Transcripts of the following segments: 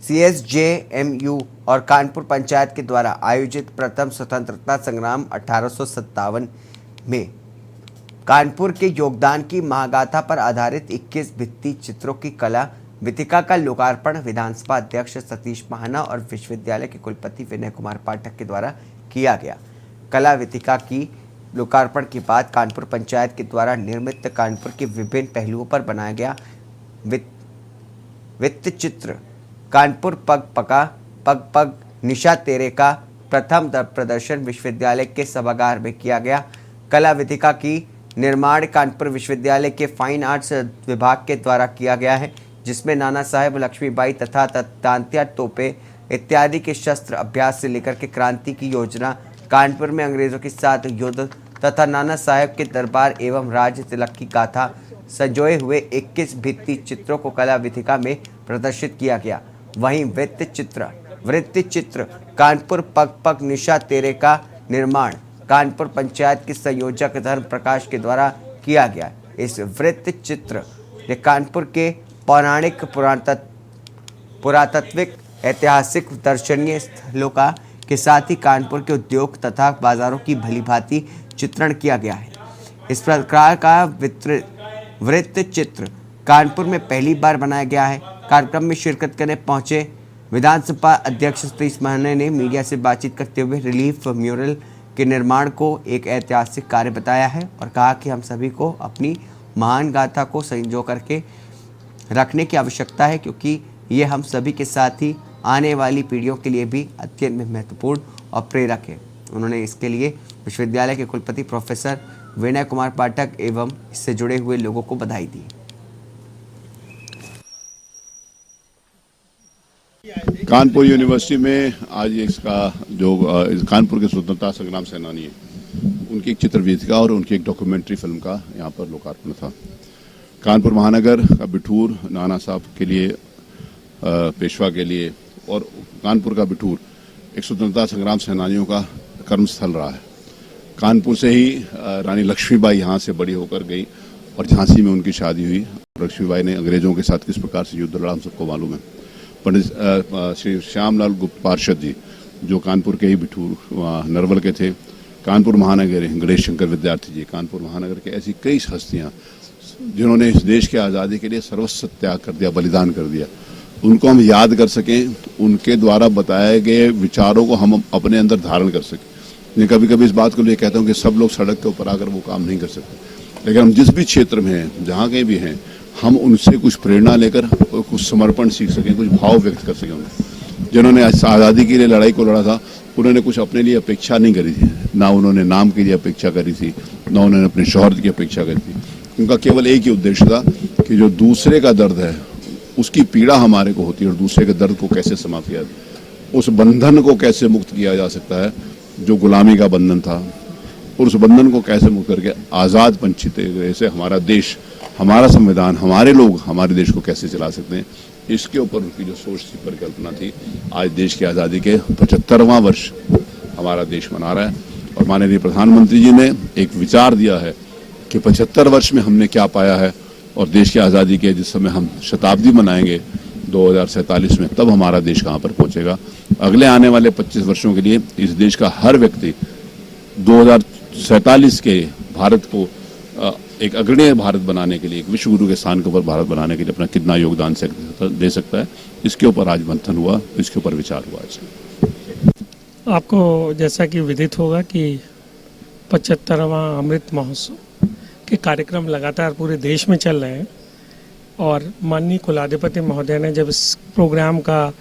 CSJMU और कानपुर पंचायत के द्वारा आयोजित प्रथम स्वतंत्रता संग्राम 1857 में कानपुर के योगदान की महागाथा पर आधारित 21 भित्ति चित्रों की कला वीथिका का लोकार्पण विधानसभा अध्यक्ष सतीश महाना और विश्वविद्यालय के कुलपति विनय कुमार पाठक के द्वारा किया गया। कला वीथिका की लोकार्पण के बाद कानपुर पंचायत के द्वारा निर्मित कानपुर के विभिन्न पहलुओं पर बनाया गया वित्त चित्र कानपुर पग पका पग पग निशा तेरे का प्रथम प्रदर्शन विश्वविद्यालय के सभागार में किया गया। कला वीथिका की निर्माण कानपुर विश्वविद्यालय के फाइन आर्ट्स विभाग के द्वारा किया गया है, जिसमें नाना साहेब लक्ष्मीबाई तथा तांत्या तोपे इत्यादि के शस्त्र अभ्यास से लेकर के क्रांति की योजना, कानपुर में अंग्रेजों के साथ युद्ध तथा नाना साहेब के दरबार एवं राज तिलक की गाथा संजोए हुए 21 भित्ति चित्रों को कला वीथिका में प्रदर्शित किया गया। वहीं वृत्त चित्र कानपुर पग पग निशा तेरे का निर्माण कानपुर पंचायत के संयोजक धर्म प्रकाश के द्वारा किया गया। इस वृत्त चित्र ने कानपुर के पौराणिक पुरातात्विक ऐतिहासिक दर्शनीय स्थलों का के साथ ही कानपुर के उद्योग तथा बाजारों की भलीभांति चित्रण किया गया है। इस प्रकार का वृत्त चित्र कानपुर में पहली बार बनाया गया है। कार्यक्रम में शिरकत करने पहुंचे विधानसभा अध्यक्ष सतीश महाना ने मीडिया से बातचीत करते हुए रिलीफ म्यूरल के निर्माण को एक ऐतिहासिक कार्य बताया है और कहा कि हम सभी को अपनी महान गाथा को संजो करके रखने की आवश्यकता है, क्योंकि ये हम सभी के साथ ही आने वाली पीढ़ियों के लिए भी अत्यंत महत्वपूर्ण और प्रेरक है। उन्होंने इसके लिए विश्वविद्यालय के कुलपति प्रोफेसर विनय कुमार पाठक एवं इससे जुड़े हुए लोगों को बधाई दी। कानपुर यूनिवर्सिटी में आज इसका जो कानपुर के स्वतंत्रता संग्राम सेनानी है, उनकी एक चित्र वीथिका और उनकी एक डॉक्यूमेंट्री फिल्म का यहाँ पर लोकार्पण था। कानपुर महानगर का बिठूर नाना साहब के लिए, पेशवा के लिए, और कानपुर का बिठूर एक स्वतंत्रता संग्राम सेनानियों का कर्मस्थल रहा है। कानपुर से ही रानी लक्ष्मीबाई यहाँ से बड़ी होकर गई और झांसी में उनकी शादी हुई। लक्ष्मीबाई ने अंग्रेजों के साथ किस प्रकार से युद्ध लड़ा हम सबको मालूम है। पंडित श्री श्यामलाल गुप्त पार्षद जी जो कानपुर के ही बिठूर नरवल के थे, कानपुर महानगर गणेश शंकर विद्यार्थी जी कानपुर महानगर के, ऐसी कई हस्तियाँ जिन्होंने इस देश की आज़ादी के लिए सर्वस्व त्याग कर दिया, बलिदान कर दिया, उनको हम याद कर सकें, उनके द्वारा बताए गए विचारों को हम अपने अंदर धारण कर सकें। मैं कभी कभी इस बात को लिए कहता हूँ कि सब लोग सड़क के ऊपर आकर वो काम नहीं कर सकते, लेकिन हम जिस भी क्षेत्र में हैं, जहाँ कहीं भी हैं, हम उनसे कुछ प्रेरणा लेकर कुछ समर्पण सीख सकें, कुछ भाव व्यक्त कर सकें। जिन्होंने आज़ादी के लिए लड़ाई को लड़ा था, उन्होंने कुछ अपने लिए अपेक्षा नहीं करी थी, ना उन्होंने नाम के लिए अपेक्षा करी थी, ना उन्होंने अपने शोहरत की अपेक्षा करी थी। उनका केवल एक ही उद्देश्य था कि जो दूसरे का दर्द है, उसकी पीड़ा हमारे को होती है और दूसरे के दर्द को कैसे समाप्त किया, उस बंधन को कैसे मुक्त किया जा सकता है जो गुलामी का बंधन था, और उस बंधन को कैसे मुक्त करके आज़ाद पंछी से हमारा देश, हमारा संविधान, हमारे लोग हमारे देश को कैसे चला सकते हैं, इसके ऊपर उनकी जो सोच थी, परिकल्पना थी। आज देश की आज़ादी के 75वां वर्ष हमारा देश मना रहा है और माननीय प्रधानमंत्री जी ने एक विचार दिया है कि 75 वर्ष में हमने क्या पाया है, और देश की आज़ादी के जिस समय हम शताब्दी मनाएंगे 2047 में, तब हमारा देश कहाँ पर पहुँचेगा। अगले आने वाले 25 वर्षों के लिए इस देश का हर व्यक्ति 2047 के भारत को एक अग्रणी भारत बनाने के लिए, एक विश्व गुरु के स्थान के ऊपर भारत बनाने के लिए अपना कितना योगदान दे सकता है, इसके ऊपर आज मंथन हुआ, इसके ऊपर विचार हुआ। आपको जैसा कि विदित होगा कि 75वां अमृत महोत्सव के कार्यक्रम लगातार पूरे देश में चल रहे हैं, और माननीय कुलाधिपति महोदय ने जब इस प्रोग्राम का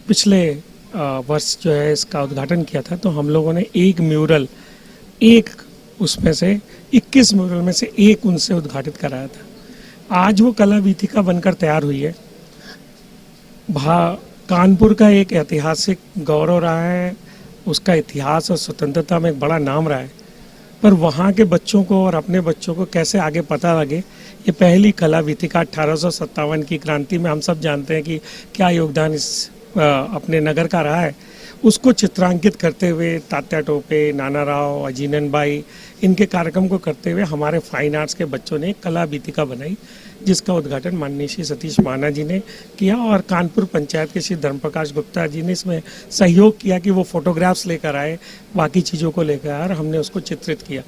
पिछले वर्ष जो है इसका उद्घाटन किया था, तो हम लोगों ने एक म्यूरल, एक उसमें से 21 म्यूरल में से एक उनसे उद्घाटित कराया था। आज वो कला वीथिका बनकर तैयार हुई है। कानपुर का एक ऐतिहासिक गौरव रहा है, उसका इतिहास और स्वतंत्रता में एक बड़ा नाम रहा है, पर वहाँ के बच्चों को और अपने बच्चों को कैसे आगे पता लगे, ये पहली कला वीथिका 1857 की क्रांति में हम सब जानते हैं कि क्या योगदान इस अपने नगर का रहा है, उसको चित्रांकित करते हुए तात्या टोपे, नाना राव, अजीनन बाई, इनके कार्यक्रम को करते हुए हमारे फाइन आर्ट्स के बच्चों ने कला वीथिका बनाई, जिसका उद्घाटन माननीय श्री सतीश माना जी ने किया और कानपुर पंचायत के श्री धर्मप्रकाश गुप्ता जी ने इसमें सहयोग किया कि वो फोटोग्राफ्स लेकर आए, बाकी चीज़ों को लेकर आए और हमने उसको चित्रित किया।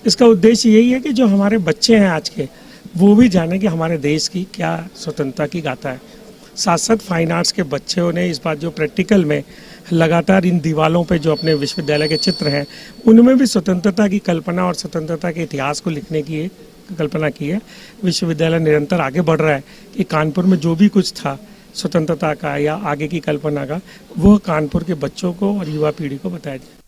इसका उद्देश्य यही है कि जो हमारे बच्चे हैं आज के, वो भी जाने कि हमारे देश की क्या स्वतंत्रता की गाथा है। साथ साथ फाइन आर्ट्स के बच्चों ने इस बार जो प्रैक्टिकल में लगातार इन दीवालों पे जो अपने विश्वविद्यालय के चित्र हैं, उनमें भी स्वतंत्रता की कल्पना और स्वतंत्रता के इतिहास को लिखने की कल्पना की है। विश्वविद्यालय निरंतर आगे बढ़ रहा है कि कानपुर में जो भी कुछ था स्वतंत्रता का या आगे की कल्पना का, वो कानपुर के बच्चों को और युवा पीढ़ी को बताया जाए।